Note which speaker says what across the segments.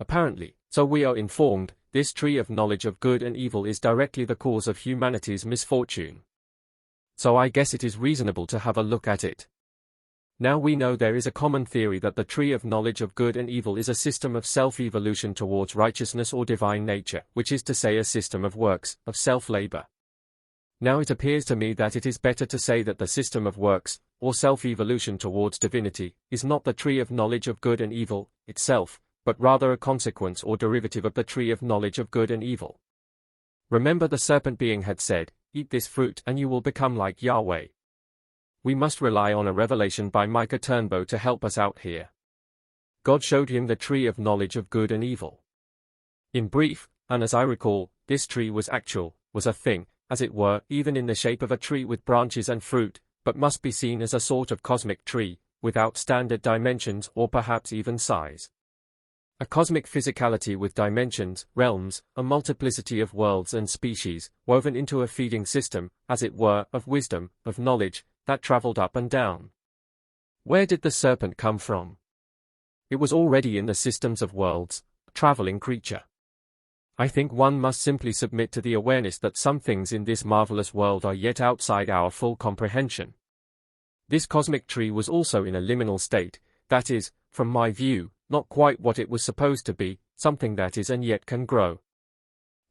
Speaker 1: Apparently, so we are informed, this tree of knowledge of good and evil is directly the cause of humanity's misfortune. So I guess it is reasonable to have a look at it. Now we know there is a common theory that the tree of knowledge of good and evil is a system of self-evolution towards righteousness or divine nature, which is to say a system of works, of self-labor. Now it appears to me that it is better to say that the system of works, or self-evolution towards divinity, is not the tree of knowledge of good and evil, itself, but rather a consequence or derivative of the tree of knowledge of good and evil. Remember the serpent being had said, "Eat this fruit and you will become like Yahweh." We must rely on a revelation by Micah Turnbow to help us out here. God showed him the tree of knowledge of good and evil. In brief, and as I recall, this tree was actual, was a thing, as it were, even in the shape of a tree with branches and fruit, but must be seen as a sort of cosmic tree, without standard dimensions or perhaps even size. A cosmic physicality with dimensions, realms, a multiplicity of worlds and species, woven into a feeding system, as it were, of wisdom, of knowledge, that traveled up and down. Where did the serpent come from? It was already in the systems of worlds, a traveling creature. I think one must simply submit to the awareness that some things in this marvelous world are yet outside our full comprehension. This cosmic tree was also in a liminal state, that is, from my view, not quite what it was supposed to be, something that is and yet can grow.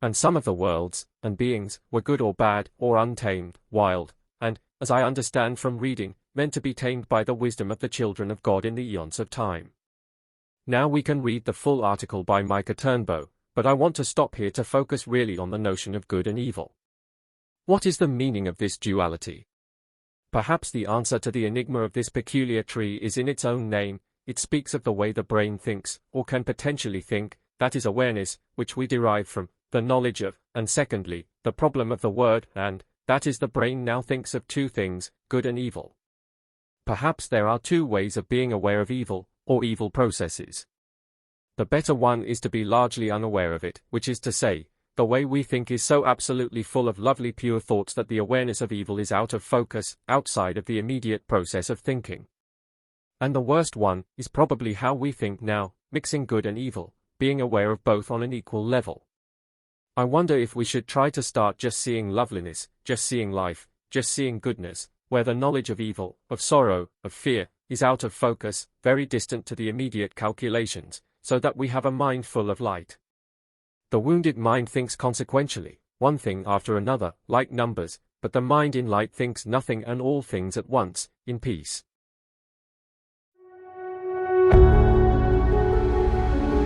Speaker 1: And some of the worlds, and beings, were good or bad, or untamed, wild, and, as I understand from reading, meant to be tamed by the wisdom of the children of God in the eons of time. Now we can read the full article by Micah Turnbow, but I want to stop here to focus really on the notion of good and evil. What is the meaning of this duality? Perhaps the answer to the enigma of this peculiar tree is in its own name. It speaks of the way the brain thinks, or can potentially think, that is awareness, which we derive from the knowledge of, and secondly, the problem of the word, and that is the brain now thinks of two things, good and evil. Perhaps there are two ways of being aware of evil, or evil processes. The better one is to be largely unaware of it, which is to say, the way we think is so absolutely full of lovely pure thoughts that the awareness of evil is out of focus, outside of the immediate process of thinking. And the worst one is probably how we think now, mixing good and evil, being aware of both on an equal level. I wonder if we should try to start just seeing loveliness, just seeing life, just seeing goodness, where the knowledge of evil, of sorrow, of fear, is out of focus, very distant to the immediate calculations, so that we have a mind full of light. The wounded mind thinks consequentially, one thing after another, like numbers, but the mind in light thinks nothing and all things at once, in peace.